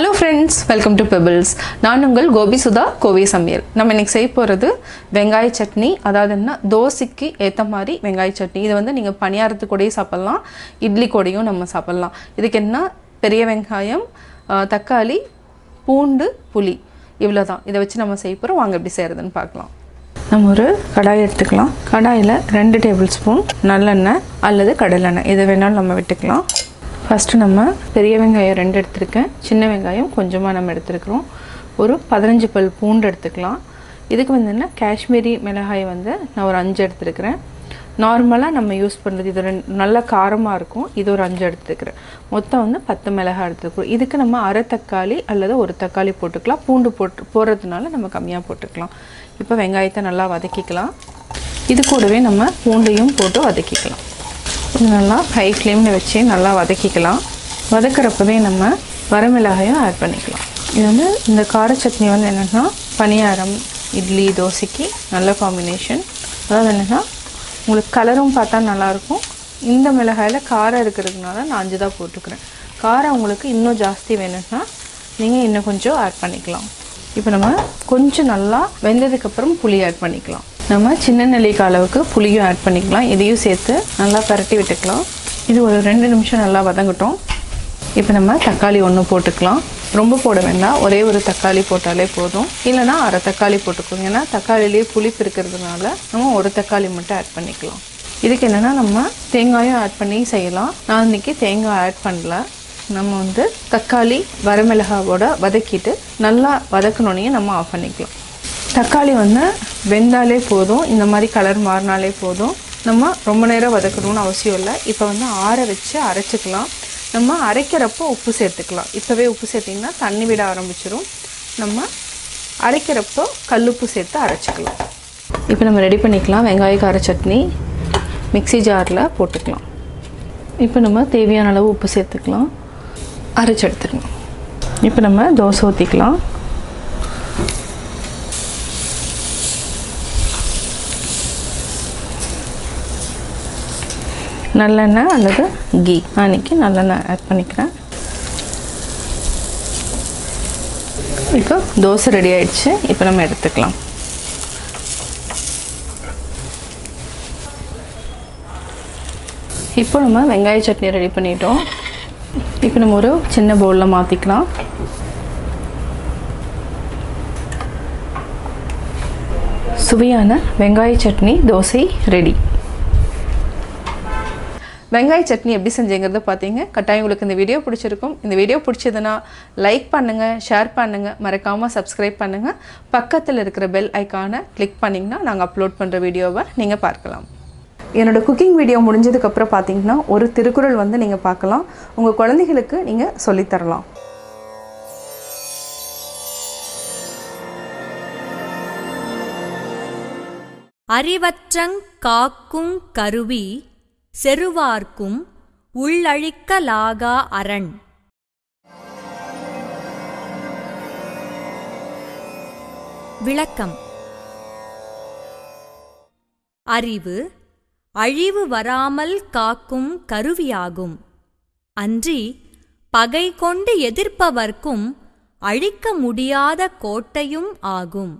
Hello friends, welcome to Pebbles. நான் உங்கள் கோபி சுதா கோவை சமையல். நம்ம இன்னைக்கு செய்ய போறது வெங்காய சட்னி. அதாவது என்ன தோசைக்கு ஏத்த மாதிரி வெங்காய சட்னி. இது வந்து நீங்க பணியாரத்துக்கு கூடயே சாப்பிடலாம், இட்லி கூடயும் நம்ம சாப்பிடலாம். இதுக்கு என்ன பெரிய வெங்காயம், தக்காளி, பூண்டு, புளி இவ்வளவுதான். இத வச்சு நம்ம செய்ய போறோம். வாங்க எப்படி செய்யறதுன்னு பார்க்கலாம். நம்ம ஒரு கடாய் எடுத்துக்கலாம். கடாயில 2 டேபிள் ஸ்பூன் நல்லெண்ணெய் அல்லது கடலெண்ணெய் எது வேணாலும் நம்ம விட்டுக்கலாம். ஃபர்ஸ்ட் நம்ம பெரிய வெங்காயம் 2 எடுத்துருக்கேன், சின்ன வெங்காயம் கொஞ்சமாக நம்ம எடுத்துருக்கிறோம். ஒரு 15 பல் பூண்டு எடுத்துக்கலாம். இதுக்கு வந்து என்ன காஷ்மீரி மிளகாய் வந்து நான் ஒரு 5 எடுத்துருக்கிறேன். நார்மலாக நம்ம யூஸ் பண்ணுறது இது நல்ல காரமாக இருக்கும். இது ஒரு 5 எடுத்துருக்கிறேன். மொத்தம் வந்து 10 மிளகாய் எடுத்துக்கிறோம். இதுக்கு நம்ம அரை தக்காளி அல்லது ஒரு தக்காளி போட்டுக்கலாம். பூண்டு போடுறதுனால நம்ம கம்மியாக போட்டுக்கலாம். இப்போ வெங்காயத்தை நல்லா வதக்கிக்கலாம். இது கூடவே நம்ம பூண்டையும் போட்டு வதக்கிக்கலாம். இது நல்லா ஹை ஃப்ளேமில் வச்சு நல்லா வதக்கிக்கலாம். வதக்கிறப்பவே நம்ம வரமிளகாயும் ஆட் பண்ணிக்கலாம். இது வந்து இந்த கார சட்னி வந்து என்னென்னா பணியாரம், இட்லி, தோசைக்கு நல்ல காம்பினேஷன். அதாவது என்னென்னா உங்களுக்கு கலரும் பார்த்தா நல்லாயிருக்கும். இந்த மிளகாயில் காரம் இருக்கிறதுனால நான் 5 தான் போட்டுக்கிறேன். காரம் உங்களுக்கு இன்னும் ஜாஸ்தி வேணும்னா நீங்கள் இன்னும் கொஞ்சம் ஆட் பண்ணிக்கலாம். இப்போ நம்ம கொஞ்சம் நல்லா வெந்ததுக்கப்புறம் புளி ஆட் பண்ணிக்கலாம். நம்ம சின்ன நெல்லிக்காய் அளவுக்கு புளியும் ஆட் பண்ணிக்கலாம். இதையும் சேர்த்து நல்லா பரட்டி விட்டுக்கலாம். இது ஒரு 2 நிமிஷம் நல்லா வதங்கட்டும். இப்போ நம்ம தக்காளி 1 போட்டுக்கலாம். ரொம்ப போட வேண்டாம், ஒரே ஒரு தக்காளி போட்டாலே போதும். இல்லைனா அரை தக்காளி போட்டுக்கோங்க. ஏன்னா தக்காளிலேயே புளிப்பு இருக்கிறதுனால நம்ம ஒரு தக்காளி மட்டும் ஆட் பண்ணிக்கலாம். இதுக்கு என்னென்னா நம்ம தேங்காயும் ஆட் பண்ணி செய்யலாம். நான் இன்றைக்கி தேங்காய் ஆட் பண்ணல. நம்ம வந்து தக்காளி வரமிளகாவோட வதக்கிட்டு நல்லா வதக்கணுன்னே நம்ம ஆஃப் பண்ணிக்கலாம். தக்காளி வந்து வெந்தாலே போதும், இந்த மாதிரி கலர் மாறினாலே போதும். நம்ம ரொம்ப நேரம் வதக்கணும்னு அவசியம் இல்லை. இப்போ வந்து ஆற வச்சு அரைச்சிக்கலாம். நம்ம அரைக்கிறப்போ உப்பு சேர்த்துக்கலாம். இப்போவே உப்பு சேர்த்திங்கன்னா தண்ணி விட ஆரம்பிச்சிடும். நம்ம அரைக்கிறப்போ கல்லுப்பு சேர்த்து அரைச்சிக்கலாம். இப்போ நம்ம ரெடி பண்ணிக்கலாம். வெங்காய கார சட்னி மிக்ஸி ஜாரில் போட்டுக்கலாம். இப்போ நம்ம தேவையான அளவு உப்பு சேர்த்துக்கலாம். அரைச்சி எடுத்துக்கலாம். இப்போ நம்ம தோசை ஊற்றிக்கலாம். நல்லெண்ணெய் அல்லது கீ, அன்றைக்கி நல்லெண்ணெய் ஆட் பண்ணிக்கிறேன். இப்போ தோசை ரெடி ஆயிடுச்சு. இப்போ நம்ம எடுத்துக்கலாம். இப்போ நம்ம வெங்காய சட்னி ரெடி பண்ணிட்டோம். இப்போ நம்ம ஒரு சின்ன பவுலில் மாற்றிக்கலாம். சுவையான வெங்காய சட்னி தோசை ரெடி. வெங்காய சட்னி எப்படி செஞ்சேங்கிறத பார்த்தீங்க. கட்டாயம் உங்களுக்கு இந்த வீடியோ பிடிச்சிருக்கும். இந்த வீடியோ பிடிச்சதுன்னா லைக் பண்ணுங்கள், ஷேர் பண்ணுங்கள், மறக்காமல் சப்ஸ்கிரைப் பண்ணுங்கள். பக்கத்தில் இருக்கிற பெல் ஐக்கானை கிளிக் பண்ணிங்கன்னா நாங்கள் அப்லோட் பண்ணுற வீடியோவை நீங்கள் பார்க்கலாம். என்னோடய குக்கிங் வீடியோ முடிஞ்சதுக்கப்புறம் பார்த்தீங்கன்னா ஒரு திருக்குறள் வந்து நீங்கள் பார்க்கலாம். உங்கள் குழந்தைகளுக்கு நீங்கள் சொல்லித்தரலாம். அறிவற்றங் காக்குங் கருவி செருவார்க்கும் உள்ளழிக்கலாகா அரண். விளக்கம். அறிவு அழிவு வராமல் காக்கும் கருவியாகும். அன்றி பகை கொண்டு எதிர்ப்பவர்க்கும் அழிக்க முடியாத கோட்டையும் ஆகும்.